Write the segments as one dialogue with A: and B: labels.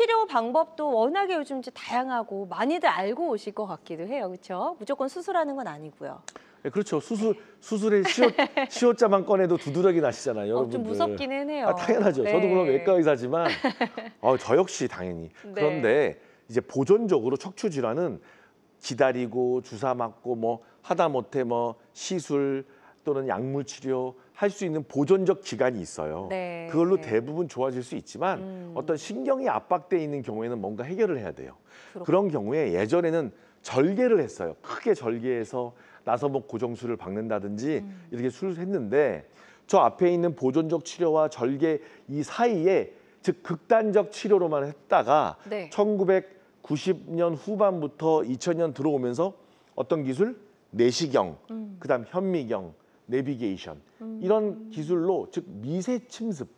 A: 치료 방법도 워낙에 요즘 이제 다양하고 많이들 알고 오실 것 같기도 해요. 그렇죠? 무조건 수술하는 건 아니고요.
B: 네, 그렇죠. 수술의 시옷자만 꺼내도 두드러기 나시잖아요, 여러분들.
A: 좀 무섭기는 해요.
B: 아, 당연하죠.
A: 네.
B: 저도 물론 외과 의사지만 저 역시 당연히.
A: 네.
B: 그런데 이제 보존적으로 척추 질환은 기다리고 주사 맞고 뭐 하다못해 뭐 시술 또는 약물 치료 할 수 있는 보존적 기간이 있어요.
A: 네.
B: 그걸로 대부분 좋아질 수 있지만 어떤 신경이 압박돼 있는 경우에는 뭔가 해결을 해야 돼요. 그런 경우에 예전에는 절개를 했어요. 크게 절개해서 나서목 고정술을 박는다든지 이렇게 수술했는데 저 앞에 있는 보존적 치료와 절개 이 사이에 즉 극단적 치료로만 했다가
A: 네.
B: 1990년 후반부터 2000년 들어오면서 어떤 기술? 내시경, 그다음 현미경, 내비게이션 이런 기술로 즉 미세 침습,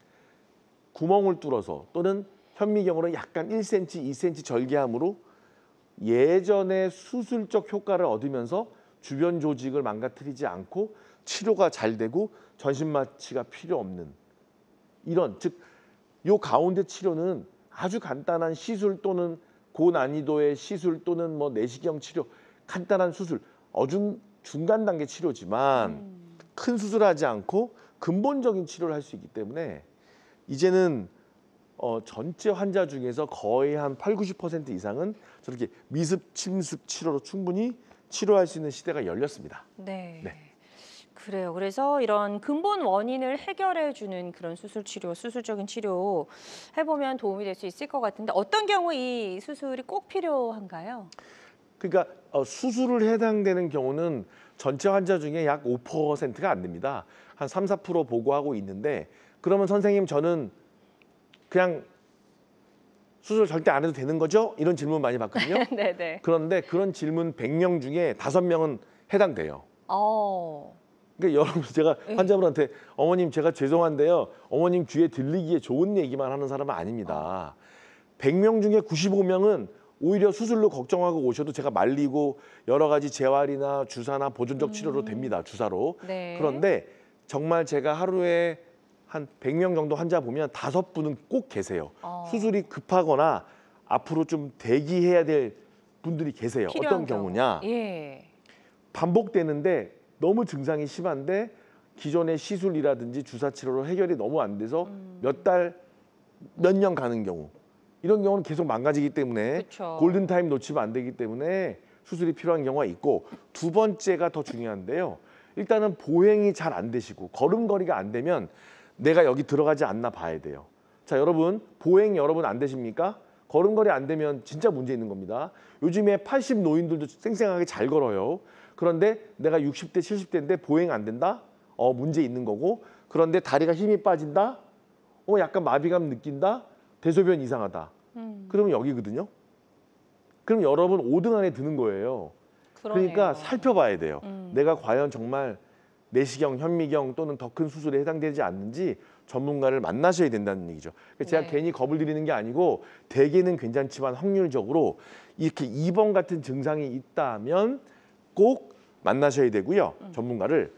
B: 구멍을 뚫어서 또는 현미경으로 약간 1cm, 2cm 절개함으로 예전의 수술적 효과를 얻으면서 주변 조직을 망가뜨리지 않고 치료가 잘 되고 전신 마취가 필요 없는 이런 즉 요 가운데 치료는 아주 간단한 시술 또는 고난이도의 시술 또는 뭐 내시경 치료 간단한 수술 중간 단계 치료지만 큰 수술하지 않고 근본적인 치료를 할 수 있기 때문에 이제는 전체 환자 중에서 거의 한 80~90% 이상은 저렇게 미습 침습 치료로 충분히 치료할 수 있는 시대가 열렸습니다.
A: 네.
B: 네.
A: 그래요. 그래서 이런 근본 원인을 해결해주는 그런 수술 치료, 수술적인 치료 해보면 도움이 될 수 있을 것 같은데 어떤 경우 이 수술이 꼭 필요한가요?
B: 그러니까 수술을 해당되는 경우는 전체 환자 중에 약 5%가 안 됩니다. 한 3~4% 보고하고 있는데 그러면 선생님 저는 그냥 수술 절대 안 해도 되는 거죠? 이런 질문 많이 받거든요.
A: 네네.
B: 그런데 그런 질문 100명 중에 5명은 해당돼요. 그러니까 여러분 제가 환자분한테 어머님 제가 죄송한데요. 어머님 귀에 들리기에 좋은 얘기만 하는 사람은 아닙니다. 100명 중에 95명은 오히려 수술로 걱정하고 오셔도 제가 말리고 여러 가지 재활이나 주사나 보존적 치료로 됩니다. 주사로.
A: 네.
B: 그런데 정말 제가 하루에 한 100명 정도 환자 보면 5분은 꼭 계세요. 수술이 급하거나 앞으로 좀 대기해야 될 분들이 계세요. 어떤 경우냐.
A: 예.
B: 반복되는데 너무 증상이 심한데 기존의 시술이라든지 주사 치료로 해결이 너무 안 돼서 몇 달, 몇 년 가는 경우. 이런 경우는 계속 망가지기 때문에
A: 그쵸.
B: 골든타임 놓치면 안 되기 때문에 수술이 필요한 경우가 있고 두 번째가 더 중요한데요. 일단은 보행이 잘 안 되시고 걸음걸이가 안 되면 내가 여기 들어가지 않나 봐야 돼요. 자, 여러분 보행 여러분 안 되십니까? 걸음걸이 안 되면 진짜 문제 있는 겁니다. 요즘에 80 노인들도 쌩쌩하게 잘 걸어요. 그런데 내가 60대, 70대인데 보행 안 된다? 문제 있는 거고 그런데 다리가 힘이 빠진다? 약간 마비감 느낀다? 대소변 이상하다. 그러면 여기거든요. 그럼 여러분 5등 안에 드는 거예요. 그러니까 살펴봐야 돼요. 내가 과연 정말 내시경, 현미경 또는 더 큰 수술에 해당되지 않는지 전문가를 만나셔야 된다는 얘기죠. 제가 괜히 겁을 드리는 게 아니고 대개는 괜찮지만 확률적으로 이렇게 2번 같은 증상이 있다면 꼭 만나셔야 되고요. 전문가를.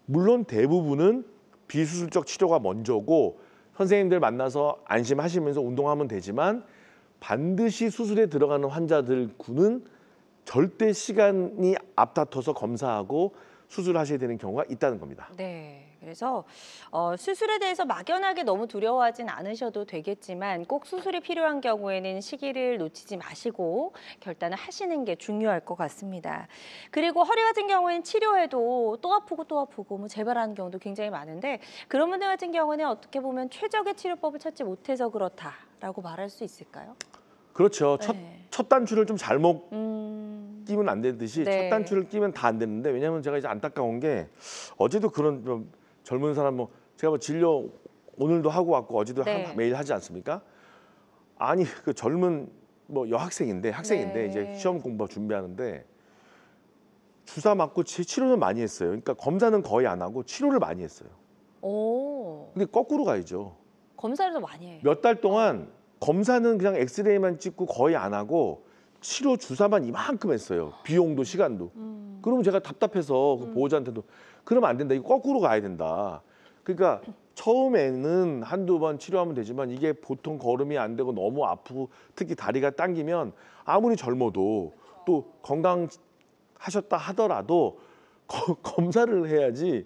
B: 물론 대부분은 비수술적 치료가 먼저고 선생님들 만나서 안심하시면서 운동하면 되지만 반드시 수술에 들어가는 환자들군은 절대 시간이 앞다퉈서 검사하고 수술하셔야 되는 경우가 있다는 겁니다.
A: 네. 그래서 수술에 대해서 막연하게 너무 두려워하진 않으셔도 되겠지만 꼭 수술이 필요한 경우에는 시기를 놓치지 마시고 결단을 하시는 게 중요할 것 같습니다. 그리고 허리 같은 경우에는 치료해도 또 아프고 뭐 재발하는 경우도 굉장히 많은데 그런 분들 같은 경우는 어떻게 보면 최적의 치료법을 찾지 못해서 그렇다라고 말할 수 있을까요?
B: 그렇죠.
A: 네.
B: 첫 단추를 좀 잘못 끼면 안 되듯이
A: 네.
B: 첫 단추를 끼면 다 안 되는데 왜냐하면 제가 이제 안타까운 게 어제도 그런 좀 젊은 사람 제가 진료 오늘도 하고 왔고 어제도
A: 네.
B: 매일 하지 않습니까? 아니 그 젊은 학생인데
A: 네.
B: 이제 시험 공부 준비하는데 주사 맞고 치료는 많이 했어요. 그러니까 검사는 거의 안 하고 치료를 많이 했어요. 근데 거꾸로 가야죠.
A: 검사를 더 많이 해요.
B: 몇 달 동안 검사는 그냥 엑스레이만 찍고 거의 안 하고 치료 주사만 이만큼 했어요. 비용도 시간도. 그러면 제가 답답해서 그 보호자한테도 그러면 안 된다. 이거 거꾸로 가야 된다. 그러니까 처음에는 한두 번 치료하면 되지만 이게 보통 걸음이 안 되고 너무 아프고 특히 다리가 당기면 아무리 젊어도 또 건강하셨다 하더라도 검사를 해야지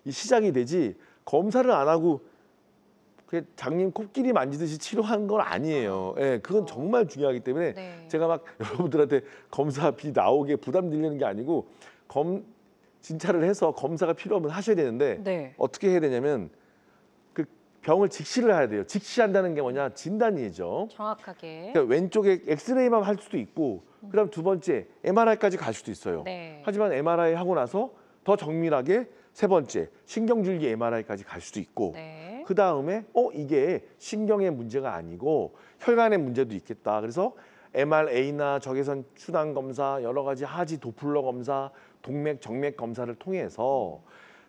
B: 이 시작이 되지, 검사를 안 하고 그 장님 코끼리 만지듯이 치료하는 건 아니에요. 예, 그건 정말 중요하기 때문에
A: 네.
B: 제가 막 여러분들한테 검사비 나오게 부담 드리는 게 아니고 진찰을 해서 검사가 필요하면 하셔야 되는데
A: 네.
B: 어떻게 해야 되냐면 그 병을 직시를 해야 돼요. 직시한다는 게 뭐냐? 진단이죠.
A: 정확하게.
B: 그러니까 왼쪽에 엑스레이만 할 수도 있고 그다음 두 번째 MRI까지 갈 수도 있어요.
A: 네.
B: 하지만 MRI 하고 나서 더 정밀하게 세 번째 신경줄기 MRI까지 갈 수도 있고
A: 네.
B: 그 다음에 이게 신경의 문제가 아니고 혈관의 문제도 있겠다. 그래서 MRA나 적외선 순환 검사, 여러 가지 하지 도플러 검사, 동맥, 정맥 검사를 통해서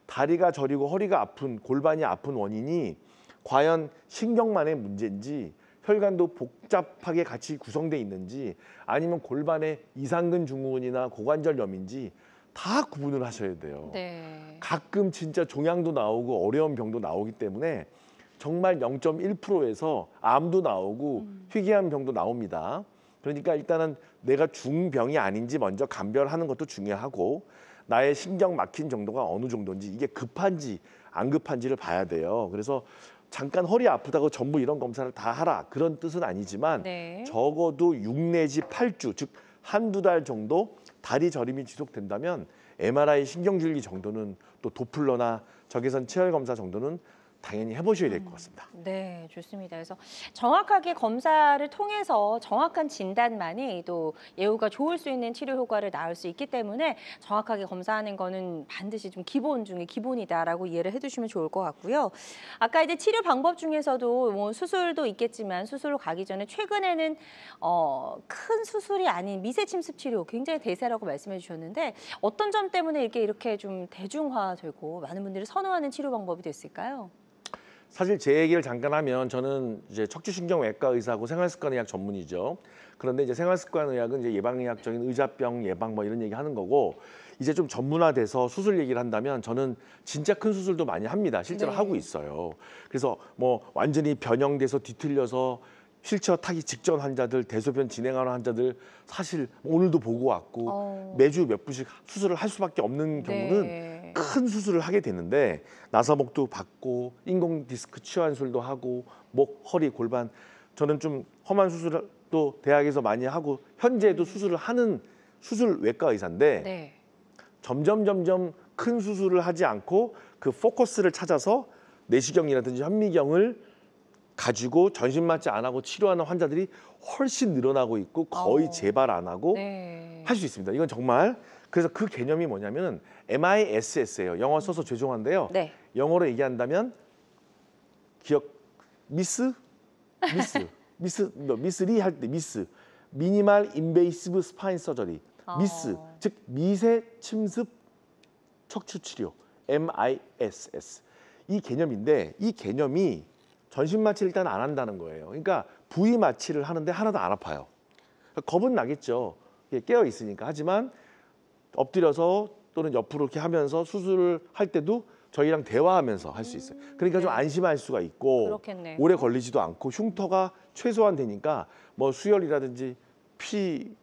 B: 다리가 저리고 허리가 아픈, 골반이 아픈 원인이 과연 신경만의 문제인지 혈관도 복잡하게 같이 구성돼 있는지 아니면 골반의 이상근 증후군이나 고관절염인지 다 구분을 하셔야 돼요.
A: 네.
B: 가끔 진짜 종양도 나오고 어려운 병도 나오기 때문에 정말 0.1%에서 암도 나오고 희귀한 병도 나옵니다. 그러니까 일단은 내가 중병이 아닌지 먼저 감별하는 것도 중요하고 나의 신경 막힌 정도가 어느 정도인지 이게 급한지 안 급한지를 봐야 돼요. 그래서 잠깐 허리 아프다고 전부 이런 검사를 다 하라 그런 뜻은 아니지만
A: 네.
B: 적어도 6 내지 8주 즉 한두 달 정도 다리 저림이 지속된다면 MRI 신경줄기 정도는 또 도플러나 적외선 체열 검사 정도는 당연히 해보셔야 될 것 같습니다.
A: 네, 좋습니다. 그래서 정확하게 검사를 통해서 정확한 진단만이 또 예후가 좋을 수 있는 치료 효과를 낳을 수 있기 때문에 정확하게 검사하는 거는 반드시 좀 기본 중에 기본이다라고 이해를 해두시면 좋을 것 같고요. 아까 이제 치료 방법 중에서도 뭐 수술도 있겠지만 수술로 가기 전에 최근에는 큰 수술이 아닌 미세 침습 치료 굉장히 대세라고 말씀해 주셨는데 어떤 점 때문에 이렇게 좀 대중화되고 많은 분들이 선호하는 치료 방법이 됐을까요?
B: 사실 제 얘기를 잠깐 하면 저는 이제 척추신경외과 의사고 생활습관의학 전문이죠. 그런데 이제 생활습관의학은 이제 예방의학적인 의자병 예방 뭐 이런 얘기 하는 거고 이제 좀 전문화돼서 수술 얘기를 한다면 저는 진짜 큰 수술도 많이 합니다. 실제로
A: 네.
B: 하고 있어요. 그래서 뭐 완전히 변형돼서 뒤틀려서 휠체어 타기 직전 환자들, 대소변 진행하는 환자들 사실 오늘도 보고 왔고 매주 몇 분씩 수술을 할 수밖에 없는 경우는
A: 네.
B: 큰 수술을 하게 되는데 나사목도 받고 인공 디스크 치환술도 하고 목, 허리, 골반 저는 좀 험한 수술을 또 대학에서 많이 하고 현재도 수술을 하는 수술 외과 의사인데
A: 네.
B: 점점 큰 수술을 하지 않고 그 포커스를 찾아서 내시경이라든지 현미경을 가지고 전신 마취 안 하고 치료하는 환자들이 훨씬 늘어나고 있고 거의 재발 안 하고
A: 네.
B: 할 수 있습니다. 이건 정말 그래서 그 개념이 뭐냐면 MISS예요. 영어 써서 죄송한데요.
A: 네.
B: 영어로 얘기한다면 미스 리 할 때 미스 미니멀 인베이시브 스파인 서저리 미스 즉 미세 침습 척추 치료 MISS 이 개념인데 이 개념이 전신 마취를 일단 안 한다는 거예요. 그러니까 부위 마취를 하는데 하나도 안 아파요. 겁은 나겠죠. 깨어 있으니까. 하지만 엎드려서 또는 옆으로 이렇게 하면서 수술을 할 때도 저희랑 대화하면서 할 수 있어요. 그러니까 좀
A: 네.
B: 안심할 수가 있고
A: 그렇겠네요.
B: 오래 걸리지도 않고 흉터가 최소한 되니까 뭐 수혈이라든지 피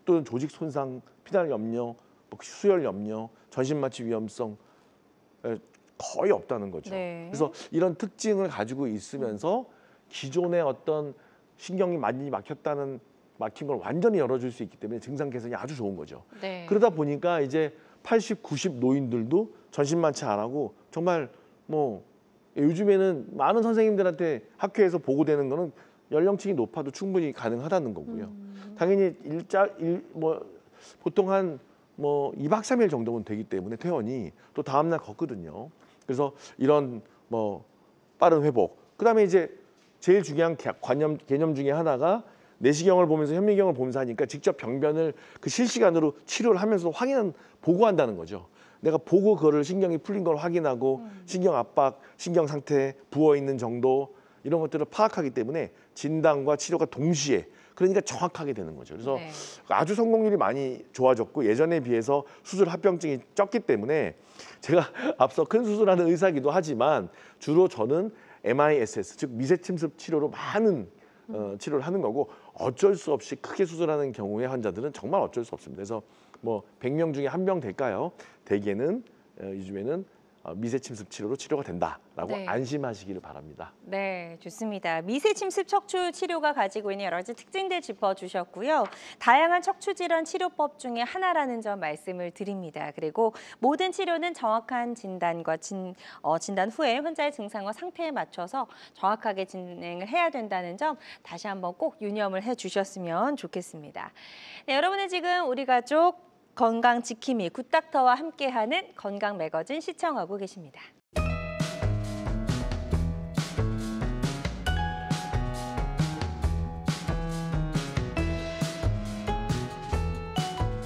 B: 또는 조직 손상, 피날 염려, 뭐 수혈 염려, 전신 마취 위험성 거의 없다는 거죠.
A: 네.
B: 그래서 이런 특징을 가지고 있으면서 기존의 어떤 신경이 많이 막힌 걸 완전히 열어줄 수 있기 때문에 증상 개선이 아주 좋은 거죠.
A: 네.
B: 그러다 보니까 이제 80, 90 노인들도 전신 마취 안 하고 정말 뭐 요즘에는 많은 선생님들한테 학회에서 보고되는 거는 연령층이 높아도 충분히 가능하다는 거고요. 당연히 보통 한 2박 3일 정도면 되기 때문에 퇴원이 또 다음 날 걷거든요. 그래서 이런 빠른 회복. 그다음에 이제 제일 중요한 개념 중에 하나가 내시경을 보면서 현미경을 보면서 하니까 직접 병변을 그 실시간으로 치료를 하면서 보고한다는 거죠. 내가 보고 그거를 신경이 풀린 걸 확인하고 신경 압박, 신경 상태, 부어 있는 정도 이런 것들을 파악하기 때문에 진단과 치료가 동시에 그러니까 정확하게 되는 거죠. 그래서
A: 네.
B: 아주 성공률이 많이 좋아졌고 예전에 비해서 수술 합병증이 적기 때문에 제가 앞서 큰 수술하는 의사기도 하지만 주로 저는 MISS 즉 미세 침습 치료로 많은 치료를 하는 거고 어쩔 수 없이 크게 수술하는 경우의 환자들은 정말 어쩔 수 없습니다. 그래서 뭐 100명 중에 1명 될까요? 대개는 요즘에는 미세 침습 치료로 치료가 된다라고
A: 네.
B: 안심하시기를 바랍니다.
A: 네, 좋습니다. 미세 침습 척추 치료가 가지고 있는 여러 가지 특징들 짚어주셨고요. 다양한 척추 질환 치료법 중에 하나라는 점 말씀을 드립니다. 그리고 모든 치료는 정확한 진단과 진단 후에 환자의 증상과 상태에 맞춰서 정확하게 진행을 해야 된다는 점 다시 한번 꼭 유념을 해주셨으면 좋겠습니다. 네, 여러분은 지금 우리 가족 건강 지킴이 굿닥터와 함께하는 건강 매거진 시청하고 계십니다.